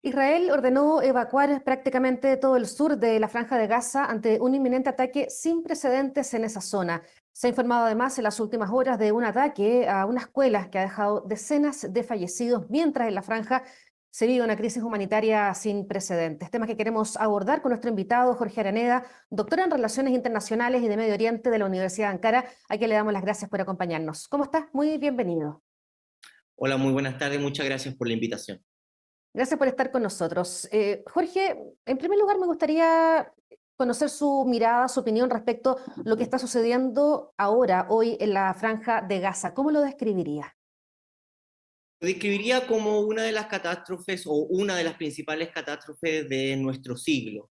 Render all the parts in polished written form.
Israel ordenó evacuar prácticamente todo el sur de la Franja de Gaza ante un inminente ataque sin precedentes en esa zona. Se ha informado además en las últimas horas de un ataque a una escuela que ha dejado decenas de fallecidos, mientras en la franja se vive una crisis humanitaria sin precedentes. Temas que queremos abordar con nuestro invitado Jorge Araneda, doctor en Relaciones Internacionales y de Medio Oriente de la Universidad de Ankara, a quien le damos las gracias por acompañarnos. ¿Cómo estás? Muy bienvenido. Hola, muy buenas tardes, muchas gracias por la invitación. Gracias por estar con nosotros. Jorge, en primer lugar me gustaría conocer su mirada, su opinión respecto a lo que está sucediendo ahora, hoy en la Franja de Gaza. ¿Cómo lo describiría? Lo describiría como una de las catástrofes o una de las principales catástrofes de nuestro siglo,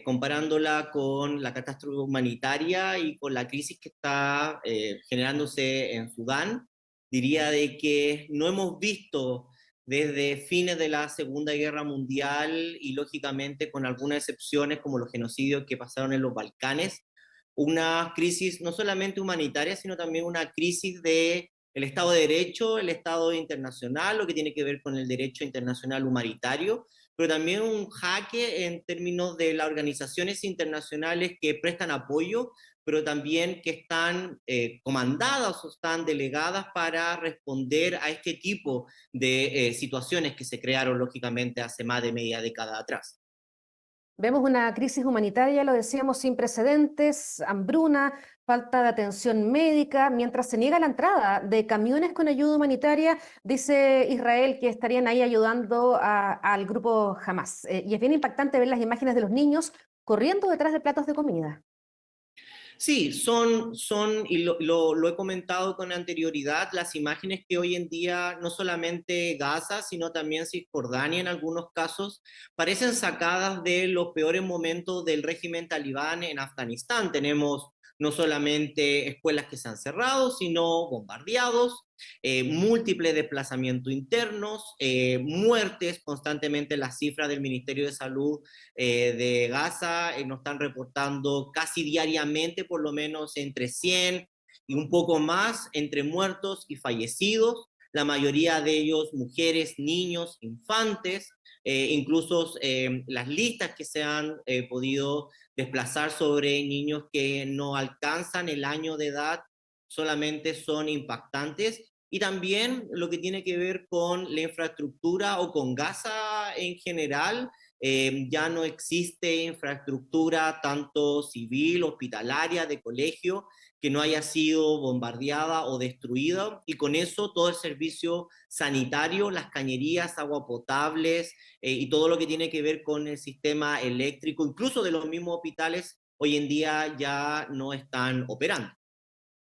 comparándola con la catástrofe humanitaria y con la crisis que está generándose en Sudán. Diría de que no hemos visto desde fines de la Segunda Guerra Mundial y lógicamente con algunas excepciones como los genocidios que pasaron en los Balcanes, una crisis no solamente humanitaria, sino también una crisis de el Estado de Derecho, el Estado internacional, lo que tiene que ver con el derecho internacional humanitario, pero también un jaque en términos de las organizaciones internacionales que prestan apoyo, pero también que están comandadas o están delegadas para responder a este tipo de situaciones que se crearon, lógicamente, hace más de media década atrás. Vemos una crisis humanitaria, lo decíamos, sin precedentes, hambruna, falta de atención médica, mientras se niega la entrada de camiones con ayuda humanitaria, dice Israel que estarían ahí ayudando al grupo Hamas. Y es bien impactante ver las imágenes de los niños corriendo detrás de platos de comida. Sí, y lo he comentado con anterioridad, las imágenes que hoy en día, no solamente Gaza, sino también Cisjordania en algunos casos, parecen sacadas de los peores momentos del régimen talibán en Afganistán. Tenemos no solamente escuelas que se han cerrado, sino bombardeados, múltiples desplazamientos internos, muertes, constantemente las cifras del Ministerio de Salud de Gaza nos están reportando casi diariamente, por lo menos entre 100 y un poco más, entre muertos y fallecidos, la mayoría de ellos mujeres, niños, infantes, incluso las listas que se han podido desplazar sobre niños que no alcanzan el año de edad solamente son impactantes. Y también lo que tiene que ver con la infraestructura o con Gaza en general, ya no existe infraestructura tanto civil, hospitalaria, de colegio, que no haya sido bombardeada o destruida, y con eso todo el servicio sanitario, las cañerías, agua potables y todo lo que tiene que ver con el sistema eléctrico, incluso de los mismos hospitales, hoy en día ya no están operando.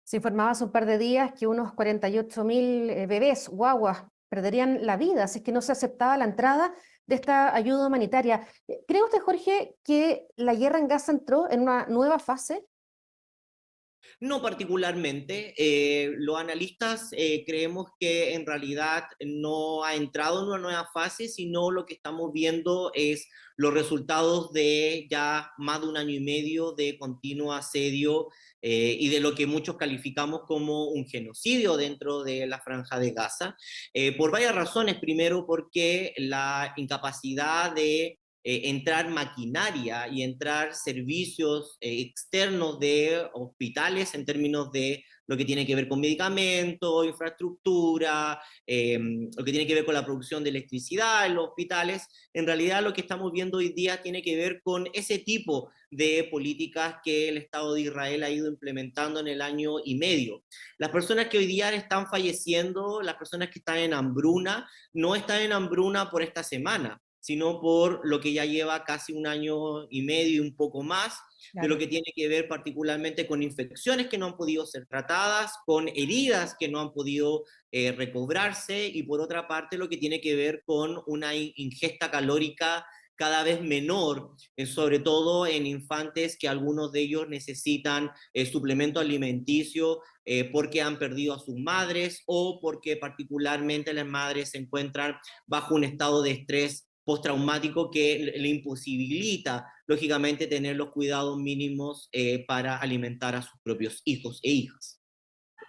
Se informaba hace un par de días que unos 48.000 bebés, guaguas, perderían la vida si es que no se aceptaba la entrada de esta ayuda humanitaria. ¿Cree usted, Jorge, que la guerra en Gaza entró en una nueva fase? No particularmente. Los analistas creemos que en realidad no ha entrado en una nueva fase, sino lo que estamos viendo es los resultados de ya más de un año y medio de continuo asedio y de lo que muchos calificamos como un genocidio dentro de la Franja de Gaza, por varias razones. Primero, porque la incapacidad de entrar maquinaria y entrar servicios externos de hospitales en términos de lo que tiene que ver con medicamentos, infraestructura, lo que tiene que ver con la producción de electricidad en los hospitales. En realidad lo que estamos viendo hoy día tiene que ver con ese tipo de políticas que el Estado de Israel ha ido implementando en el año y medio. Las personas que hoy día están falleciendo, las personas que están en hambruna, no están en hambruna por esta semana, sino por lo que ya lleva casi un año y medio y un poco más, de lo Claro. que tiene que ver particularmente con infecciones que no han podido ser tratadas, con heridas que no han podido recobrarse, y por otra parte lo que tiene que ver con una ingesta calórica cada vez menor, sobre todo en infantes que algunos de ellos necesitan suplemento alimenticio porque han perdido a sus madres o porque particularmente las madres se encuentran bajo un estado de estrés postraumático que le imposibilita, lógicamente, tener los cuidados mínimos para alimentar a sus propios hijos e hijas.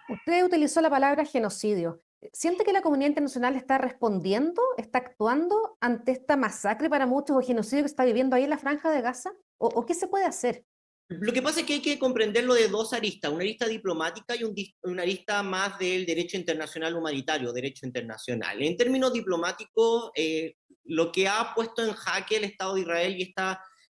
Usted utilizó la palabra genocidio. ¿Siente que la comunidad internacional está respondiendo, está actuando ante esta masacre para muchos o genocidio que está viviendo ahí en la Franja de Gaza? ¿O qué se puede hacer? Lo que pasa es que hay que comprenderlo de dos aristas, una arista diplomática y una arista más del derecho internacional humanitario, derecho internacional. En términos diplomáticos, lo que ha puesto en jaque el Estado de Israel y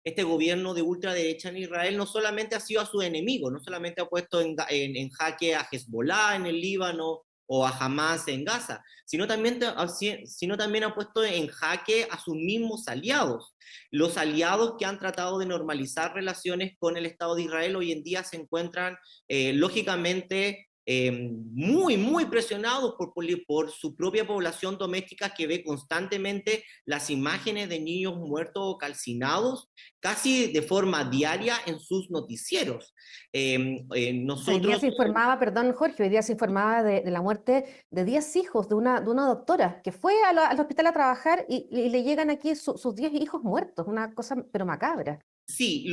este gobierno de ultraderecha en Israel no solamente ha sido a sus enemigos, no solamente ha puesto en jaque a Hezbollah en el Líbano o a Hamas en Gaza, sino también ha puesto en jaque a sus mismos aliados. Los aliados que han tratado de normalizar relaciones con el Estado de Israel hoy en día se encuentran lógicamente muy presionados por su propia población doméstica que ve constantemente las imágenes de niños muertos o calcinados casi de forma diaria en sus noticieros. Hoy día Nosotros se informaba, perdón Jorge, hoy día se informaba de la muerte de 10 hijos de una doctora que fue al hospital a trabajar y le llegan aquí sus 10 hijos muertos, una cosa pero macabra. Sí,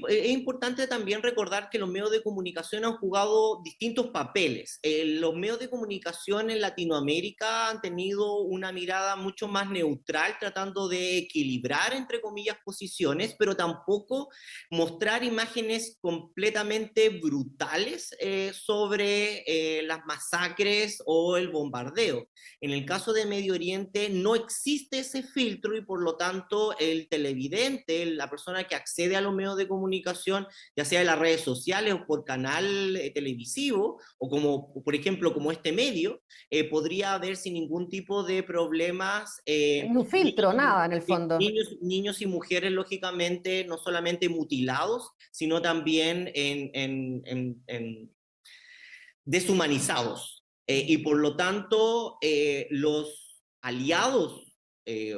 es importante también recordar que los medios de comunicación han jugado distintos papeles. Los medios de comunicación en Latinoamérica han tenido una mirada mucho más neutral, tratando de equilibrar, entre comillas, posiciones, pero tampoco mostrar imágenes completamente brutales sobre las masacres o el bombardeo. En el caso de Medio Oriente no existe ese filtro y por lo tanto el televidente, la persona que accede a los medios de comunicación, ya sea en las redes sociales o por canal televisivo, o como, por ejemplo, como este medio, podría haber sin ningún tipo de problemas Ni un filtro, nada en el fondo. niños y mujeres, lógicamente, no solamente mutilados, sino también deshumanizados. Y por lo tanto, los aliados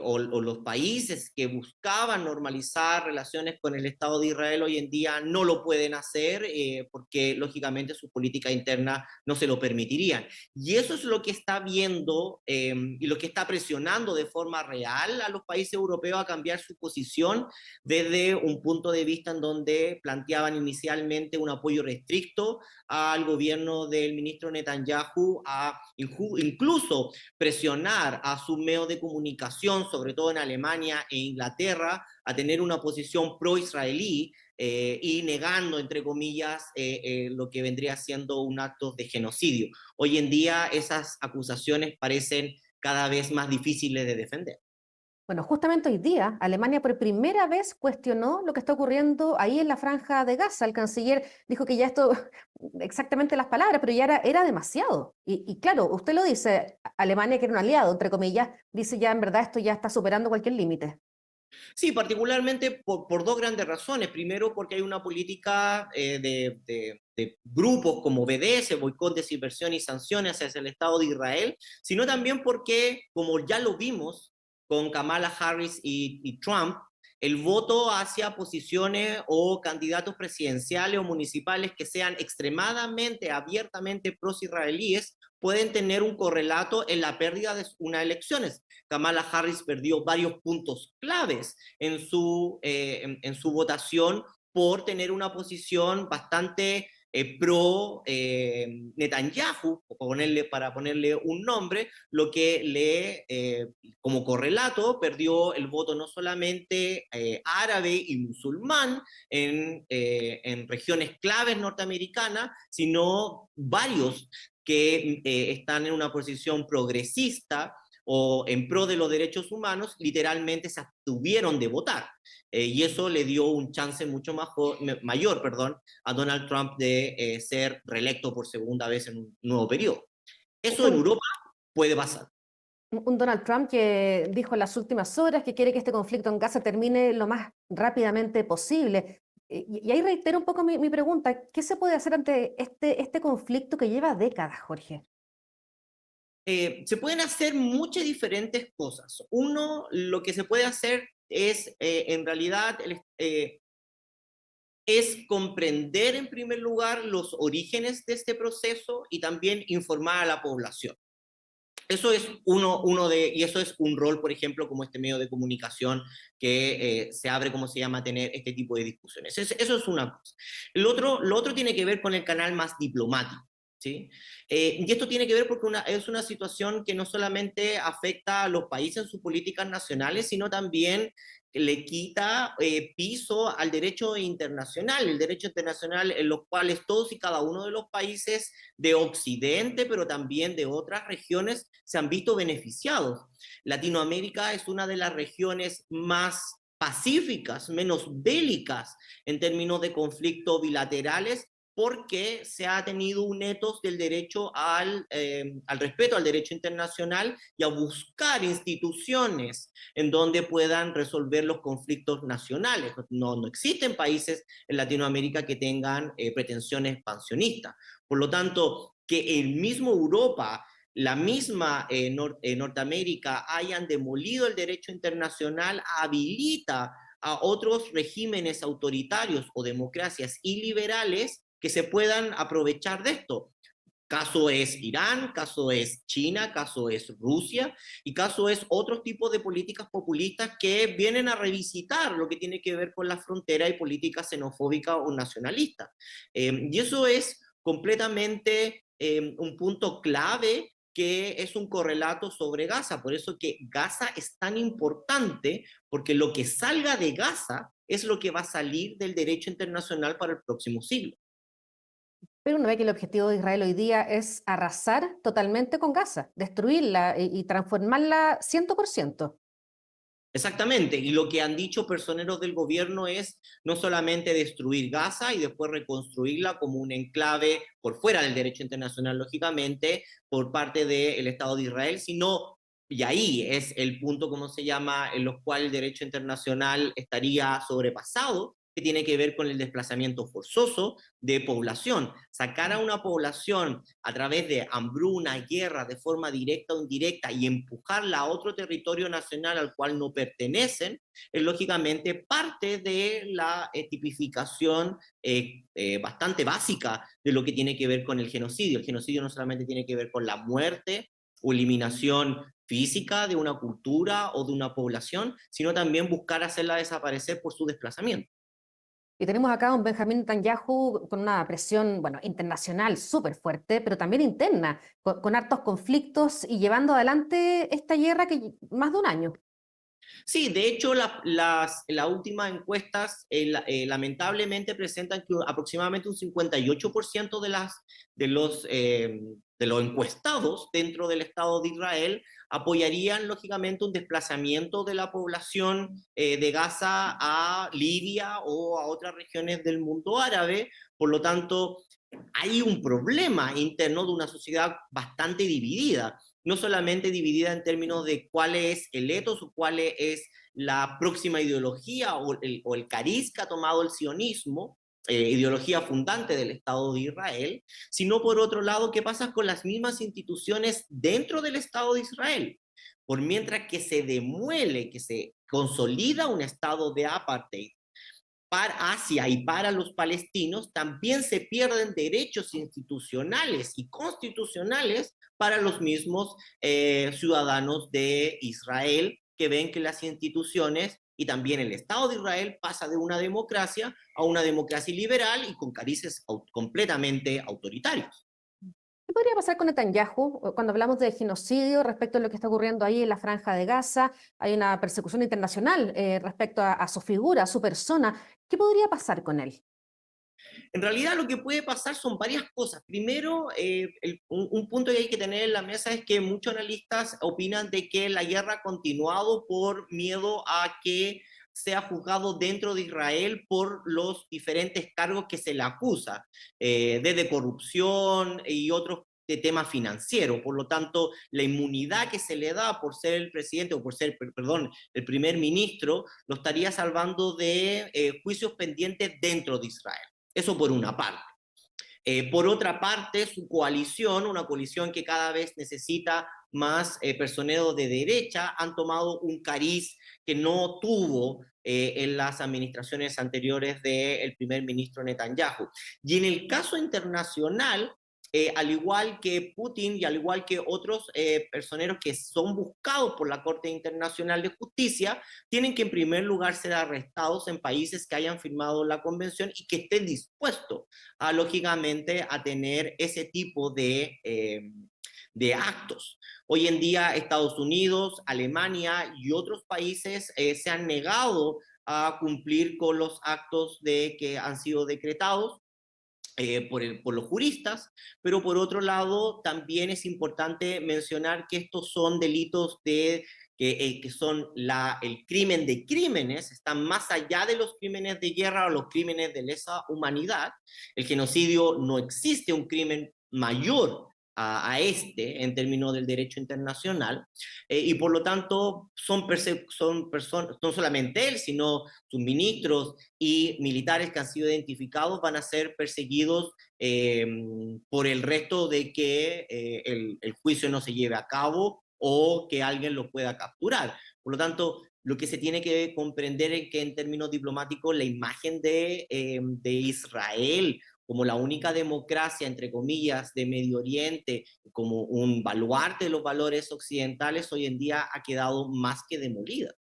o los países que buscaban normalizar relaciones con el Estado de Israel hoy en día no lo pueden hacer porque lógicamente sus políticas internas no se lo permitirían. Y eso es lo que está viendo y lo que está presionando de forma real a los países europeos a cambiar su posición desde un punto de vista en donde planteaban inicialmente un apoyo restricto al gobierno del ministro Netanyahu a incluso presionar a sus medios de comunicación, sobre todo en Alemania e Inglaterra, a tener una posición pro-israelí y negando, entre comillas, lo que vendría siendo un acto de genocidio. Hoy en día esas acusaciones parecen cada vez más difíciles de defender. Bueno, justamente hoy día Alemania por primera vez cuestionó lo que está ocurriendo ahí en la Franja de Gaza. El canciller dijo que ya esto, exactamente las palabras, pero ya era demasiado. Y claro, usted lo dice, Alemania que era un aliado, entre comillas, dice ya en verdad esto ya está superando cualquier límite. Sí, particularmente por dos grandes razones. Primero, porque hay una política de grupos como BDS, boicot, desinversión y sanciones hacia el Estado de Israel, sino también porque, como ya lo vimos con Kamala Harris y Trump, el voto hacia posiciones o candidatos presidenciales o municipales que sean extremadamente, abiertamente pro-israelíes pueden tener un correlato en la pérdida de unas elecciones. Kamala Harris perdió varios puntos claves en su votación por tener una posición bastante pro Netanyahu, para ponerle un nombre, lo que como correlato, perdió el voto no solamente árabe y musulmán en regiones claves norteamericanas, sino varios que están en una posición progresista o en pro de los derechos humanos, literalmente se abstuvieron de votar. Y eso le dio un chance mayor, perdón, a Donald Trump de ser reelecto por segunda vez en un nuevo periodo. Eso en Un, Europa puede pasar. un Donald Trump que dijo en las últimas horas que quiere que este conflicto en Gaza termine lo más rápidamente posible. Y ahí reitero un poco mi pregunta, ¿qué se puede hacer ante este conflicto que lleva décadas, Jorge? Se pueden hacer muchas diferentes cosas. Uno, lo que se puede hacer es, en realidad, es comprender en primer lugar los orígenes de este proceso y también informar a la población. Eso es y eso es un rol, por ejemplo, como este medio de comunicación que se abre, como se llama, a tener este tipo de discusiones. Eso es una cosa. Lo otro tiene que ver con el canal más diplomático. ¿sí? Y esto tiene que ver porque es una situación que no solamente afecta a los países en sus políticas nacionales, sino también le quita piso al derecho internacional, el derecho internacional en los cuales todos y cada uno de los países de Occidente, pero también de otras regiones, se han visto beneficiados. Latinoamérica es una de las regiones más pacíficas, menos bélicas en términos de conflictos bilaterales, porque se ha tenido un etos del derecho al respeto al derecho internacional y a buscar instituciones en donde puedan resolver los conflictos nacionales. No existen países en Latinoamérica que tengan pretensiones expansionistas. Por lo tanto, que el mismo Europa, la misma Norteamérica hayan demolido el derecho internacional habilita a otros regímenes autoritarios o democracias iliberales que se puedan aprovechar de esto. Caso es Irán, caso es China, caso es Rusia y caso es otros tipos de políticas populistas que vienen a revisitar lo que tiene que ver con la frontera y política xenofóbica o nacionalista. Y eso es completamente un punto clave que es un correlato sobre Gaza. Por eso que Gaza es tan importante, porque lo que salga de Gaza es lo que va a salir del derecho internacional para el próximo siglo. Pero uno ve que el objetivo de Israel hoy día es arrasar totalmente con Gaza, destruirla y transformarla 100%. Exactamente, y lo que han dicho personeros del gobierno es no solamente destruir Gaza y después reconstruirla como un enclave por fuera del derecho internacional, lógicamente, por parte del Estado de Israel, sino, y ahí es el punto, como se llama, en los cuales el derecho internacional estaría sobrepasado, que tiene que ver con el desplazamiento forzoso de población. Sacar a una población a través de hambruna, guerra, de forma directa o indirecta, y empujarla a otro territorio nacional al cual no pertenecen, es lógicamente parte de la tipificación bastante básica de lo que tiene que ver con el genocidio. El genocidio no solamente tiene que ver con la muerte o eliminación física de una cultura o de una población, sino también buscar hacerla desaparecer por su desplazamiento. Y tenemos acá a un Benjamín Netanyahu con una presión, bueno, internacional súper fuerte, pero también interna, con hartos conflictos y llevando adelante esta guerra que más de un año. Sí, de hecho, las últimas encuestas lamentablemente presentan que aproximadamente un 58% de los encuestados dentro del Estado de Israel apoyarían, lógicamente, un desplazamiento de la población de Gaza a Libia o a otras regiones del mundo árabe. Por lo tanto, hay un problema interno de una sociedad bastante dividida, no solamente dividida en términos de cuál es el etos o cuál es la próxima ideología o el cariz que ha tomado el sionismo, ideología fundante del Estado de Israel, sino por otro lado, qué pasa con las mismas instituciones dentro del Estado de Israel. Por mientras que se demuele, que se consolida un estado de apartheid, para Asia y para los palestinos, también se pierden derechos institucionales y constitucionales para los mismos ciudadanos de Israel, que ven que las instituciones y también el Estado de Israel pasa de una democracia a una democracia liberal y con carices completamente autoritarios. ¿Qué podría pasar con Netanyahu cuando hablamos de genocidio respecto a lo que está ocurriendo ahí en la Franja de Gaza? Hay una persecución internacional respecto a su figura, a su persona. ¿Qué podría pasar con él? En realidad lo que puede pasar son varias cosas. Primero, un punto que hay que tener en la mesa es que muchos analistas opinan de que la guerra ha continuado por miedo a que sea juzgado dentro de Israel por los diferentes cargos que se le acusa, desde corrupción y otros de temas financieros. Por lo tanto, la inmunidad que se le da por ser el presidente o por ser, perdón, el primer ministro, lo estaría salvando de juicios pendientes dentro de Israel. Eso por una parte. Por otra parte, su coalición, una coalición que cada vez necesita más personeros de derecha, han tomado un cariz que no tuvo en las administraciones anteriores del primer ministro Netanyahu. Y en el caso internacional, al igual que Putin y al igual que otros personeros que son buscados por la Corte Internacional de Justicia, tienen que en primer lugar ser arrestados en países que hayan firmado la convención y que estén dispuestos a, lógicamente, a tener ese tipo de actos. Hoy en día Estados Unidos, Alemania y otros países se han negado a cumplir con los actos que han sido decretados por los juristas, pero por otro lado también es importante mencionar que estos son delitos que son el crimen de crímenes, están más allá de los crímenes de guerra o los crímenes de lesa humanidad. El genocidio no existe un crimen mayor a este en términos del derecho internacional, y por lo tanto no solamente él, sino sus ministros y militares que han sido identificados van a ser perseguidos por el resto de que el juicio no se lleve a cabo o que alguien lo pueda capturar. Por lo tanto, lo que se tiene que comprender es que en términos diplomáticos la imagen de Israel como la única democracia, entre comillas, de Medio Oriente, como un baluarte de los valores occidentales, hoy en día ha quedado más que demolida.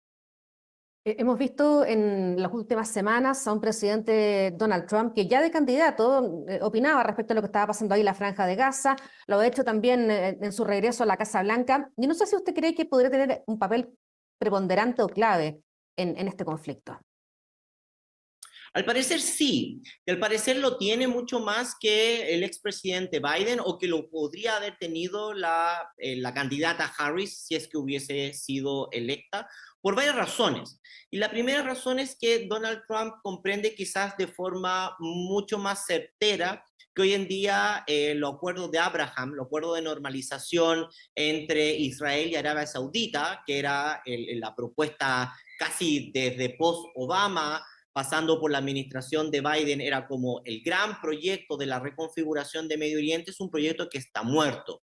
Hemos visto en las últimas semanas a un presidente Donald Trump que ya de candidato opinaba respecto a lo que estaba pasando ahí en la Franja de Gaza, lo ha hecho también en su regreso a la Casa Blanca, y no sé si usted cree que podría tener un papel preponderante o clave en este conflicto. Al parecer sí, y al parecer lo tiene mucho más que el expresidente Biden o que lo podría haber tenido la candidata Harris si es que hubiese sido electa, por varias razones. Y la primera razón es que Donald Trump comprende quizás de forma mucho más certera que hoy en día los acuerdos de Abraham, los acuerdos de normalización entre Israel y Arabia Saudita, que era la propuesta casi desde post-Obama, pasando por la administración de Biden, era como el gran proyecto de la reconfiguración de Medio Oriente, es un proyecto que está muerto.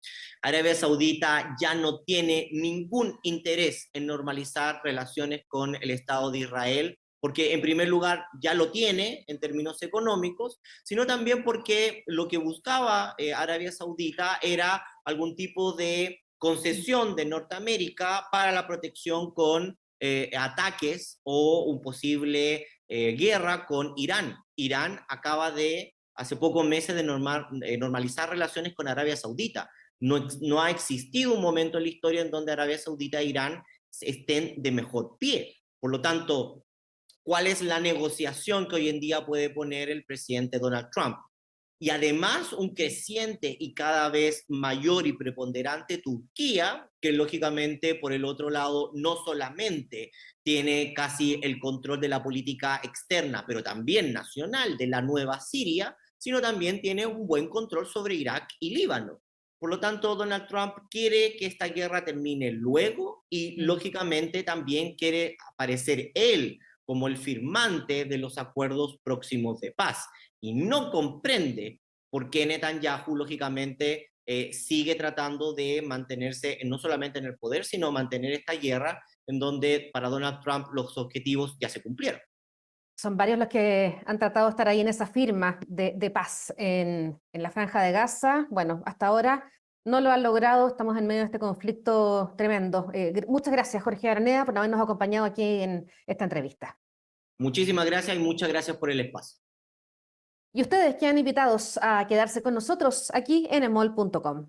Arabia Saudita ya no tiene ningún interés en normalizar relaciones con el Estado de Israel, porque en primer lugar ya lo tiene en términos económicos, sino también porque lo que buscaba Arabia Saudita era algún tipo de concesión de Norteamérica para la protección con ataques o un posible guerra con Irán. Irán acaba de, hace pocos meses, de normalizar relaciones con Arabia Saudita. No ha existido un momento en la historia en donde Arabia Saudita e Irán estén de mejor pie. Por lo tanto, ¿cuál es la negociación que hoy en día puede poner el presidente Donald Trump? Y además un creciente y cada vez mayor y preponderante Turquía, que lógicamente por el otro lado no solamente tiene casi el control de la política externa, pero también nacional de la nueva Siria, sino también tiene un buen control sobre Irak y Líbano. Por lo tanto, Donald Trump quiere que esta guerra termine luego y lógicamente también quiere aparecer él como el firmante de los acuerdos próximos de paz y no comprende por qué Netanyahu, lógicamente, sigue tratando de mantenerse no solamente en el poder, sino mantener esta guerra en donde para Donald Trump los objetivos ya se cumplieron. Son varios los que han tratado de estar ahí en esa firma de paz en la Franja de Gaza. Bueno, hasta ahora no lo han logrado, estamos en medio de este conflicto tremendo. Muchas gracias, Jorge Araneda, por habernos acompañado aquí en esta entrevista. Muchísimas gracias y muchas gracias por el espacio. Y ustedes quedan invitados a quedarse con nosotros aquí en emol.com.